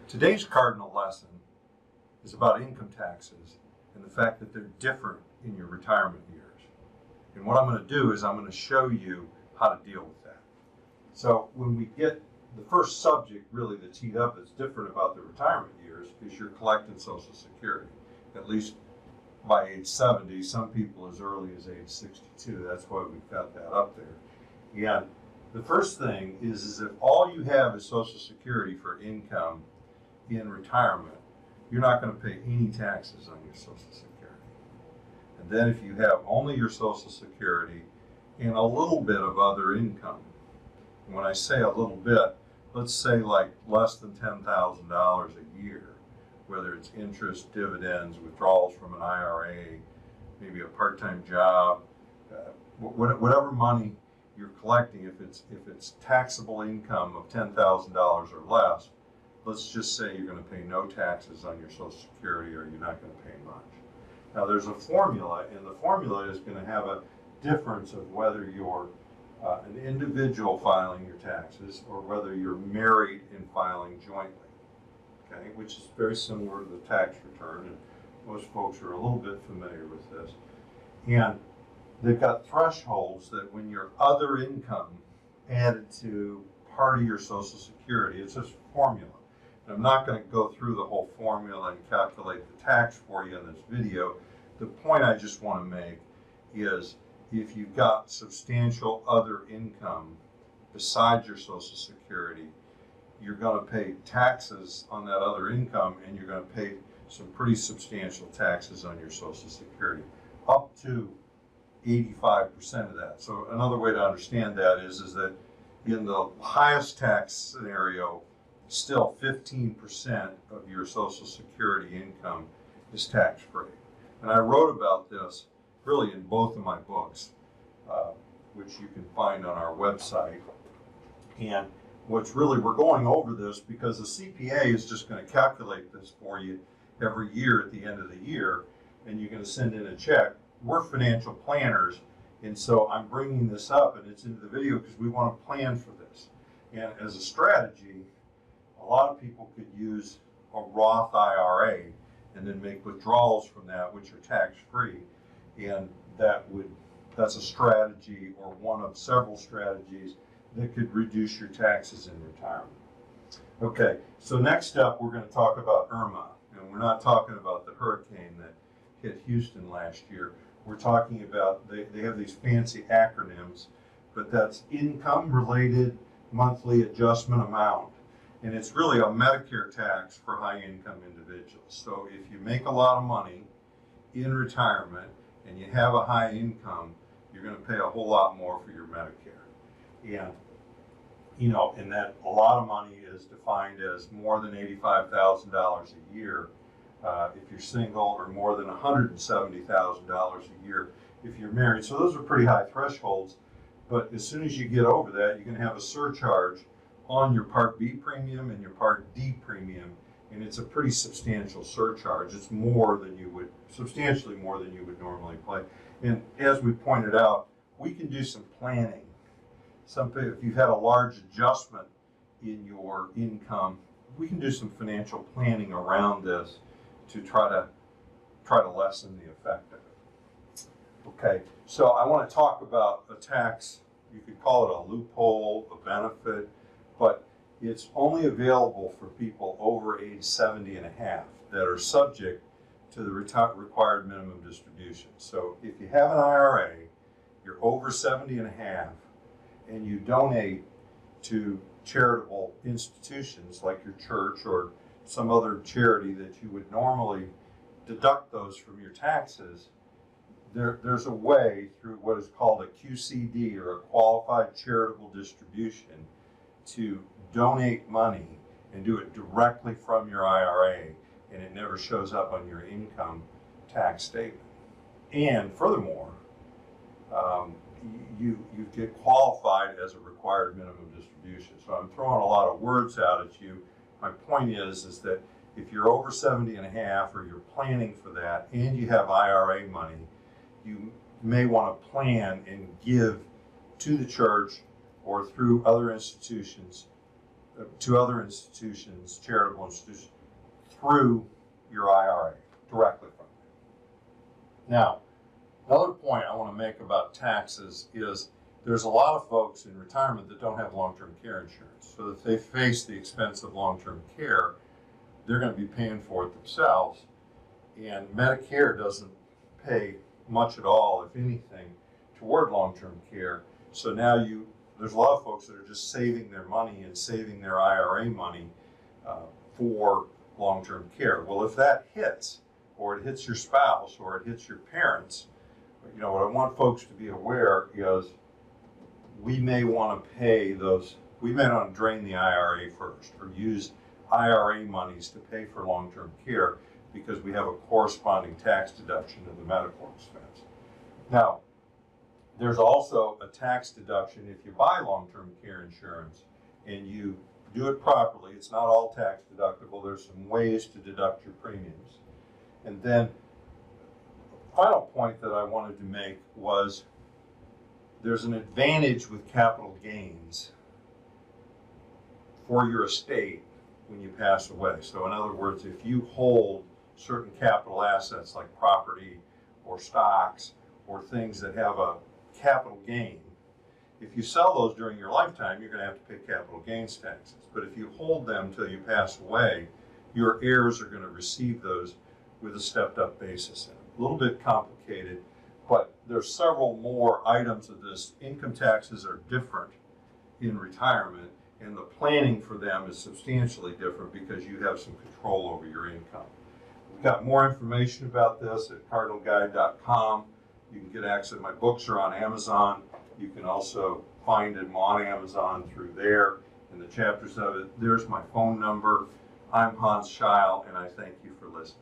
Today's cardinal lesson is about income taxes and the fact that they're different in your retirement years. And what I'm going to do is I'm going to show you how to deal with that. So when we get the first subject really that's teed up that's different about the retirement years is you're collecting Social Security, at least by age 70, some people as early as age 62. That's why we've got that up there. And the first thing is if all you have is Social Security for income in retirement, you're not going to pay any taxes on your Social Security. And then if you have only your Social Security and a little bit of other income, and when I say a little bit, let's say like less than $10,000 a year, whether it's interest, dividends, withdrawals from an IRA, maybe a part-time job, whatever money you're collecting, if it's taxable income of $10,000 or less, let's just say you're going to pay no taxes on your Social Security, or you're not going to pay much. Now there's a formula, and the formula is going to have a difference of whether you're an individual filing your taxes or whether you're married and filing jointly, okay, which is very similar to the tax return, and most folks are a little bit familiar with this. And they've got thresholds that when your other income added to part of your Social Security, it's this formula. And I'm not going to go through the whole formula and calculate the tax for you in this video. The point I just want to make is if you've got substantial other income besides your Social Security, you're going to pay taxes on that other income, and you're going to pay some pretty substantial taxes on your Social Security, up to 85% of that. So another way to understand that is that in the highest tax scenario, still 15% of your Social Security income is tax-free. And I wrote about this really in both of my books, which you can find on our website. And what's really, we're going over this because the CPA is just going to calculate this for you every year at the end of the year, and you're going to send in a check. We're financial planners, and so I'm bringing this up, and it's into the video because we want to plan for this. And as a strategy, a lot of people could use a Roth IRA and then make withdrawals from that, which are tax-free, and that's a strategy or one of several strategies that could reduce your taxes in retirement. Okay, so next up we're going to talk about Irma, and we're not talking about the hurricane that hit Houston last year. We're talking about, they have these fancy acronyms, but that's income related monthly adjustment amount. And it's really a Medicare tax for high income individuals. So if you make a lot of money in retirement and you have a high income, you're going to pay a whole lot more for your Medicare. And, and that a lot of money is defined as more than $85,000 a year if you're single, or more than $170,000 a year if you're married. So those are pretty high thresholds. But as soon as you get over that, you're going to have a surcharge on your Part B premium and your Part D premium, and it's a pretty substantial surcharge. It's substantially more than you would normally pay. And as we pointed out, we can do some planning. If you've had a large adjustment in your income, we can do some financial planning around this to try to lessen the effect of it. Okay, so I want to talk about a tax. You could call it a loophole, a benefit, but it's only available for people over age 70 and a half that are subject to the required minimum distribution. So if you have an IRA, you're over 70 and a half, and you donate to charitable institutions like your church or some other charity that you would normally deduct those from your taxes, there's a way through what is called a QCD, or a qualified charitable distribution, to donate money and do it directly from your IRA, and it never shows up on your income tax statement. And furthermore, you get qualified as a required minimum distribution. So I'm throwing a lot of words out at you. My point is that if you're over 70 and a half, or you're planning for that, and you have IRA money, you may want to plan and give to the church or through other institutions to other institutions, charitable institutions, through your IRA, directly from it. Now, another point I want to make about taxes is there's a lot of folks in retirement that don't have long-term care insurance. So if they face the expense of long-term care, they're going to be paying for it themselves. And Medicare doesn't pay much at all, if anything, toward long-term care. So now there's a lot of folks that are just saving their money and saving their IRA money for long-term care. Well, if that hits, or it hits your spouse, or it hits your parents, what I want folks to be aware is we may want to pay those, we may want to drain the IRA first, or use IRA monies to pay for long-term care because we have a corresponding tax deduction of the medical expense. Now, there's also a tax deduction if you buy long-term care insurance and you do it properly. It's not all tax deductible. There's some ways to deduct your premiums. And then the final point that I wanted to make was there's an advantage with capital gains for your estate when you pass away. So in other words, if you hold certain capital assets like property or stocks or things that have a capital gain, if you sell those during your lifetime, you're going to have to pay capital gains taxes. But if you hold them till you pass away, your heirs are going to receive those with a stepped up basis in it. A little bit complicated, but there's several more items of this. Income taxes are different in retirement, and the planning for them is substantially different because you have some control over your income. We've got more information about this at cardinalguide.com. You can get access. My books are on Amazon. You can also find them on Amazon through there in the chapters of it. There's my phone number. I'm Hans Scheil, and I thank you for listening.